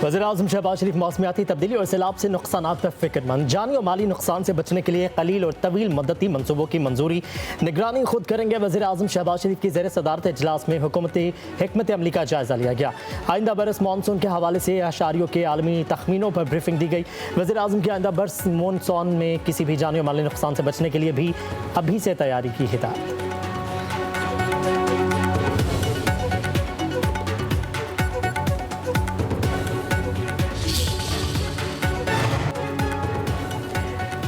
वज़ीर-ए-आज़म शहबाज शरीफ मौसमियाती तब्दीली और सैलाब से नुकसानात पर फिक्रमंद। जानी और माली नुकसान से बचने के लिए कलील और तवील मुद्दती मनसूबों की मंजूरी निगरानी खुद करेंगे। वज़ीर-ए-आज़म शहबाज शरीफ की ज़ेर सदारत इजलास में हुकूमती हिकमत अमली का जायज़ा लिया गया। आइंदा बरस मानसून के हवाले से अशारियों के आलमी तखमीनों पर ब्रीफिंग दी गई। वज़ीर-ए-आज़म की आइंदा बरस मानसून में किसी भी जानी और माली नुकसान से बचने के लिए भी अभी से तैयारी की हिदायत।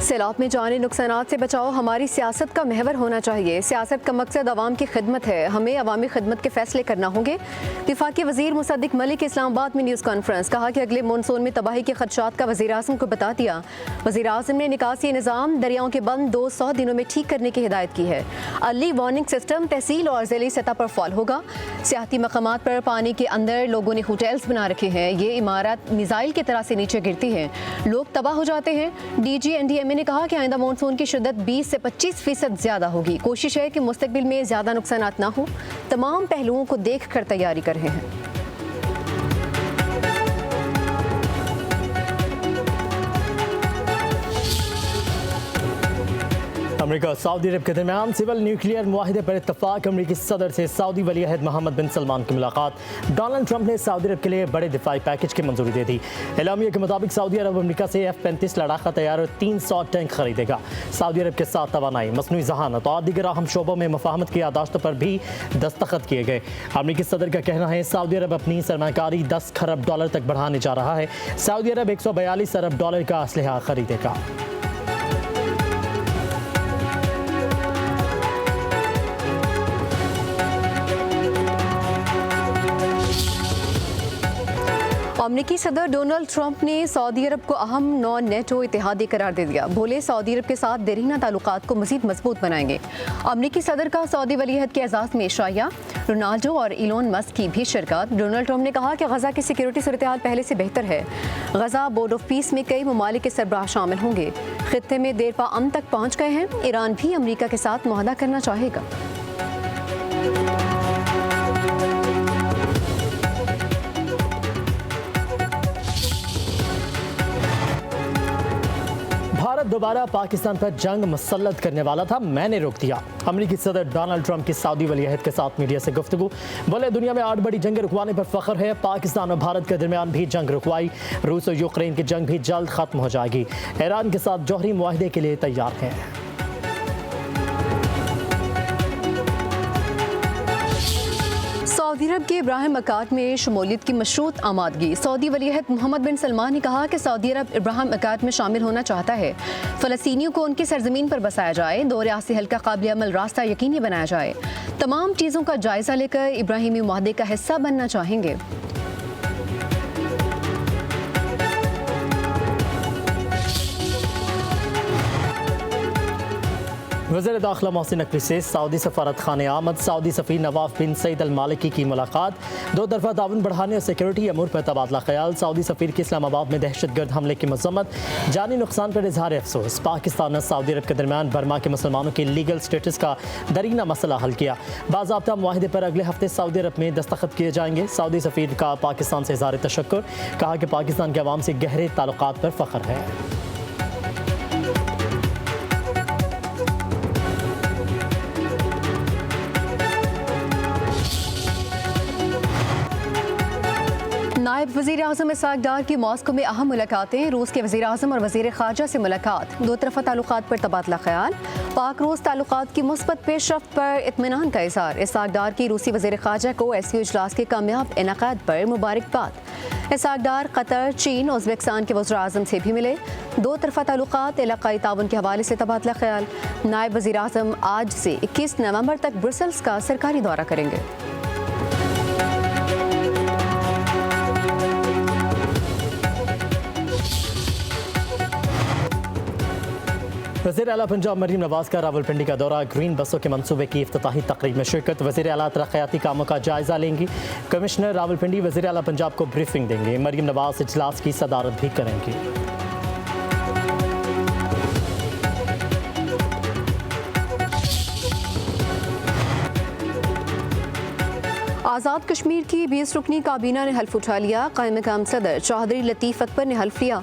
सैलाब में जानी नुकसानात से बचाव हमारी सियासत का महवर होना चाहिए। सियासत का मकसद अवाम की खिदमत है, हमें अवामी खिदमत के फैसले करना होंगे। वफाकी वज़ीर मुसद्दिक मलिक इस्लामाबाद में न्यूज़ कॉन्फ्रेंस। कहा कि अगले मानसून में तबाही के खदशात का वज़ीर-ए-आज़म को बता दिया। वज़ीर-ए-आज़म ने निकासी निज़ाम दरियाओं के बंद 200 दिनों में ठीक करने की हिदायत की है। अर्ली वार्निंग सिस्टम तहसील और ज़िली सतह पर फॉल होगा। सियाहती मकामात पर पानी के अंदर लोगों ने होटल्स बना रखे हैं। ये इमारत मिसाइल की तरह से नीचे गिरती है, लोग तबाह हो जाते हैं। DG-NDMA ने कहा कि आइंदा मानसून की शिद्दत 20 से 25% ज़्यादा होगी। कोशिश है कि मुस्तकबिल में ज़्यादा नुकसानात ना हो। तमाम पहलुओं को देख कर तैयारी कर रहे हैं। अमेरिका और सऊदी अरब के दरमियान सिविल न्यूक्लियर मुआहिदे पर इत्तफाक। अमेरिकी सदर से सऊदी वली अहद मोहम्मद बिन सलमान की मुलाकात। डोनाल्ड ट्रंप ने सऊदी अरब के लिए बड़े दिफाई पैकेज की मंजूरी दे दी। एलामिया के मुताबिक सऊदी अरब अमेरिका से F-35 लड़ाका तैयार और 300 टैंक खरीदेगा। सऊदी अरब के साथ तवानाई, मसनूई जहानत और दीगर अहम शोबों में मुफाहमत की यादाश्तों पर भी दस्तखत किए गए। अमेरिकी सदर का कहना है सऊदी अरब अपनी सरमाकारी $10 खरब तक बढ़ाने जा रहा है। सऊदी अरब $142 अरब का असलहा खरीदेगा। अमेरिकी सदर डोनाल्ड ट्रंप ने सऊदी अरब को अहम नॉन नेटो इत्तेहादी करार दे दिया। बोले सऊदी अरब के साथ देरीना ताल्लुकात को मज़ीद मजबूत बनाएंगे। अमेरिकी सदर का सऊदी वली अहद के एजाज़ में शाया, रोनाल्डो और इलोन मस्क की भी शिरकत। डोनाल्ड ट्रंप ने कहा कि गजा की सिक्योरिटी सूरत हाल पहले से बेहतर है। गजा बोर्ड ऑफ पीस में कई ममालिक के सरबराह शामिल होंगे। खित्ते में देर पा अमन तक पहुँच गए हैं। ईरान भी अमेरिका के साथ मुआहदा करना चाहेगा। भारत दोबारा पाकिस्तान पर जंग मुसल्लत करने वाला था, मैंने रोक दिया। अमेरिकी सदर डोनाल्ड ट्रंप की सऊदी वली अहद के साथ मीडिया से गुफ्तगू। बोले दुनिया में 8 बड़ी जंग रुकवाने पर फख्र है। पाकिस्तान और भारत के दरमियान भी जंग रुकवाई। रूस और यूक्रेन की जंग भी जल्द खत्म हो जाएगी। ईरान के साथ जौहरी मुआहदे के लिए तैयार है। सऊदी अरब के इब्राहिम अकाद में शमूलियत की मशरूत आमादगी। सऊदी वली अहद मोहम्मद बिन सलमान ने कहा कि सऊदी अरब इब्राहिम अकाद में शामिल होना चाहता है। फ़लस्तीनियों को उनकी सरजमीन पर बसाया जाए, 2 रियासी हल का काबिल अमल रास्ता यकीनी बनाया जाए। तमाम चीज़ों का जायज़ा लेकर इब्राहिमी मुआहदे का हिस्सा बनना चाहेंगे। वज़ीर दाखिला मोहसिन नकवी से सऊदी सफारत खाने आमद। सऊदी सफ़ीर नवाफ बिन सईद अल मालिकी की मुलाकात। 2 तरफ़ा ताउन बढ़ाने और सिक्योरिटी अमूर पर तबादला ख्याल। सऊदी सफ़ीर की इस्लामाबाद में दहशतगर्द हमले की मज़म्मत। जानी नुकसान पर इजहार अफसोस। पाकिस्तान और सऊदी अरब के दरमियान बर्मा के मुसलमानों के लीगल स्टेटस का दरीना मसला हल किया। बाज़ाब्ता मुआहिदे पर अगले हफ्ते सऊदी अरब में दस्तखत किए जाएंगे। सऊदी सफ़ीर का पाकिस्तान से इजहार तशक्कुर। कहा कि पाकिस्तान के अवाम से गहरे ताल्लुकात पर फ़ख्र है। नायब वज़ीर-ए-आज़म इसहाक़ डार की मॉस्को में अहम मुलाकातें। रूस के वज़ीर-ए-आज़म और वज़ीर ख़ारजा से मुलाकात। 2 तरफ़ा ताल्लुकात पर तबादला ख्याल। पाक रूस ताल्लुकात की मुस्बत पेशरफ्त पर इत्मीनान का इज़हार। इसहाक़ डार की रूसी वज़ीर ख़ारजा को SCO इजलास के कामयाब इनेकाद पर मुबारकबाद। इसहाक़ डार कतर, चीन, उज़्बेकिस्तान के वज़ीर-ए-आज़म से भी मिले। 2 तरफ़ा ताल्लुकात, इलाक़ाई ताउन के हवाले से तबादला ख्याल। नायब वज़ीर-ए-आज़म आज से 21 नवंबर तक ब्रुसेल्स का सरकारी दौरा करेंगे। वज़ीर आला पंजाब मरीम नवाज का रावलपिंडी का दौरा। ग्रीन बसों के मंसूबे की इफ्तिताही तकरीब में शिरकत। वज़ीर आला तरक्याती कामों का जायज़ा लेंगी। कमिश्नर रावलपिंडी वज़ीर आला पंजाब को ब्रीफिंग देंगे। मरीम नवाज इजलास की सदारत भी करेंगी। आज़ाद कश्मीर की 20 रुकनी काबीना ने हल्फ उठा लिया। क़ायम-ए-मक़ाम सदर चौधरी लतीफ़ अकबर ने हल्फ लिया।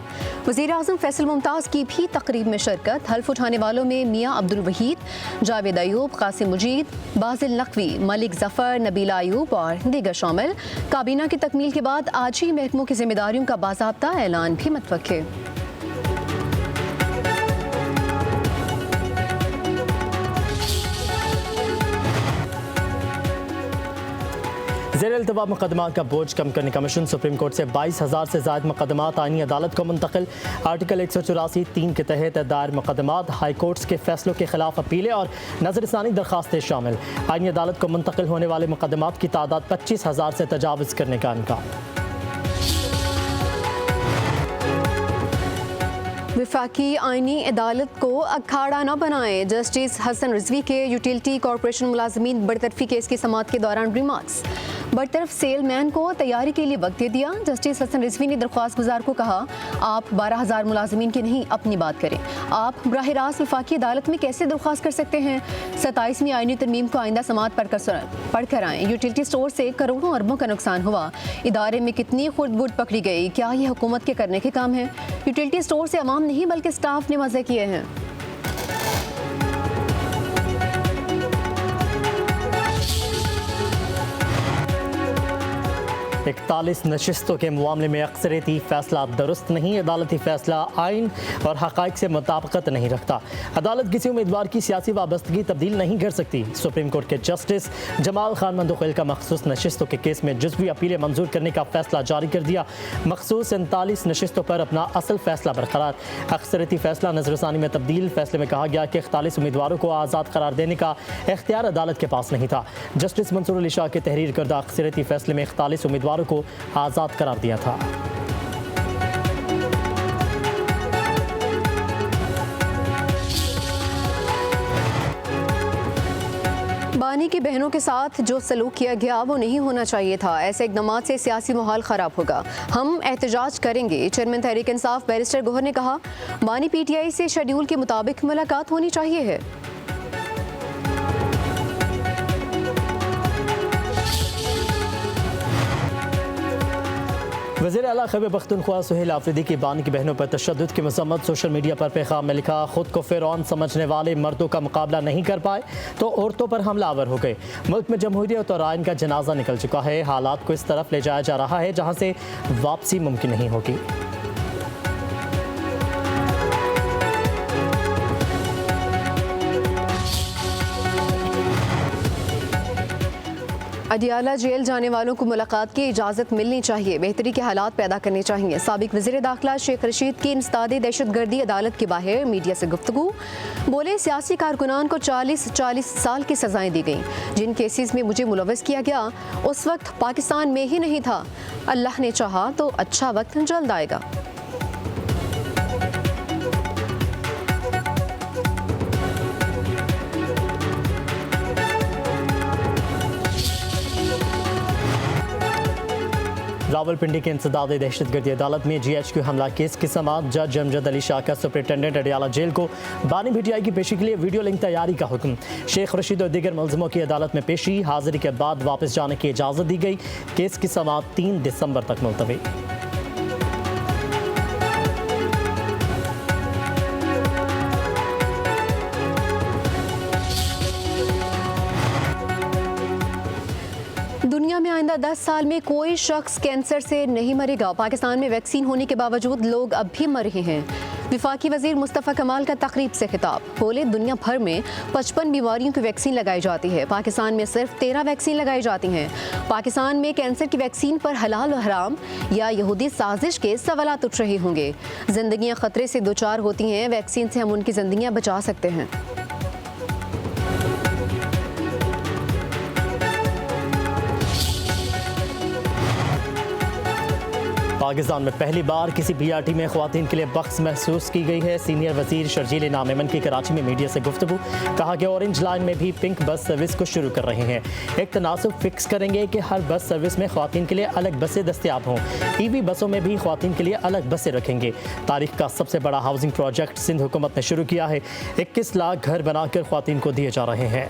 वज़ीर आज़म फैसल मुमताज़ की भी तकरीब में शिरकत। हल्फ उठाने वालों में मियाँ अब्दुल वहीद, जावेद अयूब, कासिम मुजीद, बाज़िल नकवी, मलिक ज़फ़र, नबीला अयूब और दीगर शामिल। काबीना की तकमील के बाद आज ही महकमों की जिम्मेदारियों का बाज़ाब्ता ऐलान भी मुतवक्किल। ज़ेर इल्तवा मुकदमात का बोझ कम करने का मिशन। सुप्रीम कोर्ट से 22,000 से ज़ायद मुकदमात आईनी अदालत को मुंतकिल। आर्टिकल 184(3) के तहत दायर मुकदमात, हाई कोर्ट्स के फैसलों के खिलाफ अपीलें और नजरसानी दरखास्तें शामिल। आईनी अदालत को मुंतकिल होने वाले मुकदमात की तादाद 25,000 से तजावुज़ करने का इम्कान। वफाकी आईनी अदालत को अखाड़ा न बनाएं। जस्टिस हसन रिजवी के यूटिलिटी कॉरपोरेशन मुलाजमीन बरतरफी केस की समाअत के दौरान रिमार्क्स। बरतरफ सेलमैन को तैयारी के लिए वक्त दे दिया। जस्टिस हसन रिजवी ने दरख्वास्त गुजार को कहा, आप 12,000 मुलाजमीन की नहीं अपनी बात करें। आप बराह रास्त वफाकी अदालत में कैसे दरख्वास्त कर सकते हैं? 27वीं आईनी तरमीम को आइंदा समाअत पढ़कर आएँ। यूटिलिटी स्टोर से करोड़ों अरबों का नुकसान हुआ। इदारे में कितनी खुर्द-बुर्द पकड़ी गई? क्या ये हुकूमत के करने के काम है? यूटिलिटी स्टोर से अवाम नहीं बल्कि स्टाफ ने मजे किए हैं। 41 नशिस्तों के मामले में अक्सरियती फैसला दुरुस्त नहीं। अदालती फैसला आइन और हक़ाइक़ से मुताबिकत नहीं रखता। अदालत किसी उम्मीदवार की सियासी वाबस्तगी तब्दील नहीं कर सकती। सुप्रीम कोर्ट के जस्टिस जमाल खान मंदुखैल का मखसूस नशिस्तों के केस में जुज़वी अपीलें मंजूर करने का फैसला जारी कर दिया। मखसूस 39 नशिस्तों पर अपना असल फैसला बरकरार। अक्सरियती फैसला नजरसानी में तब्दील। फैसले में कहा गया कि 41 उम्मीदवारों को आज़ाद करार देने का इख्तियार अदालत के पास नहीं था। जस्टिस मंसूर अली शाह के तहरीर करदा अक्सरियती फैसले में 41 उम्मीदवारों को आज़ाद करार दिया था। बानी की बहनों के साथ जो सलूक किया गया वो नहीं होना चाहिए था। ऐसे इक़दामात से सियासी माहौल ख़राब होगा। हम एहतजाज करेंगे। चेयरमैन तहरीक इंसाफ बैरिस्टर गोहर ने कहा, बानी PTI से शेड्यूल के मुताबिक मुलाकात होनी चाहिए है। वज़ीर आला खैबर पख्तूनख्वा सुहेल आफरीदी की बानी की बहनों पर तशद्दुद की मज़म्मत। सोशल मीडिया पर पैगाम में लिखा, खुद को फ़िरौन समझने वाले मर्दों का मुकाबला नहीं कर पाए तो औरतों पर हमलावर हो गए। मुल्क में जमहूरियत और आइन का जनाजा निकल चुका है। हालात को इस तरफ ले जाया जा रहा है जहाँ से वापसी मुमकिन नहीं होगी। अडियाला जेल जाने वालों को मुलाकात की इजाज़त मिलनी चाहिए। बेहतरी के हालात पैदा करने चाहिए। साबिक वज़ीर दाखिला शेख रशीद की इंसदादे दहशतगर्दी अदालत के बाहर मीडिया से गुफ्तगू। बोले, सियासी कारकुनान को 40 साल की सजाएं दी गईं। जिन केसेस में मुझे मुलव्वस किया गया उस वक्त पाकिस्तान में ही नहीं था। अल्लाह ने चाहा तो अच्छा वक्त जल्द आएगा। रावलपिंडी के इंसदादे दहशतगर्दी अदालत में GHQ हमला केस की समाअत। जज अमजद अली शाह का सुपरिटेंडेंट अडियाला जेल को बानी PTI की पेशी के लिए वीडियो लिंक तैयारी का हुक्म। शेख रशीद और दीगर मुलज़िमों की अदालत में पेशी। हाजिरी के बाद वापस जाने की इजाज़त दी गई। केस की समाअत 3 दिसंबर तक मुलतवी। दुनिया में आइंदा 10 साल में कोई शख्स कैंसर से नहीं मरेगा। पाकिस्तान में वैक्सीन होने के बावजूद लोग अब भी मर रहे हैं। वफाकी वज़ीर मुस्तफ़ा कमाल का तकरीब से खिताब। बोले, दुनिया भर में 55 बीमारियों की वैक्सीन लगाई जाती है। पाकिस्तान में सिर्फ 13 वैक्सीन लगाई जाती हैं। पाकिस्तान में कैंसर की वैक्सीन पर हलाल और हराम या यहूदी साजिश के सवालात उठ रहे होंगे। जिंदगियां खतरे से दोचार होती हैं। वैक्सीन से हम उनकी जिंदगियां बचा सकते हैं। पाकिस्तान में पहली बार किसी BRT में ख्वातीन के लिए बख्श महसूस की गई है। सीनियर वज़ीर शर्जील इनाम एमन की कराची में मीडिया से गुफ्तगू। कहा कि ऑरेंज लाइन में भी पिंक बस सर्विस को शुरू कर रहे हैं। एक तनासब फिक्स करेंगे कि हर बस सर्विस में ख्वातीन के लिए अलग बसें दस्तियाब हों। EV बसों में भी ख्वातीन के लिए अलग बसें रखेंगे। तारीख का सबसे बड़ा हाउसिंग प्रोजेक्ट सिंध हुकूमत ने शुरू किया है। 21 लाख घर बनाकर ख्वातीन को दिए जा रहे हैं।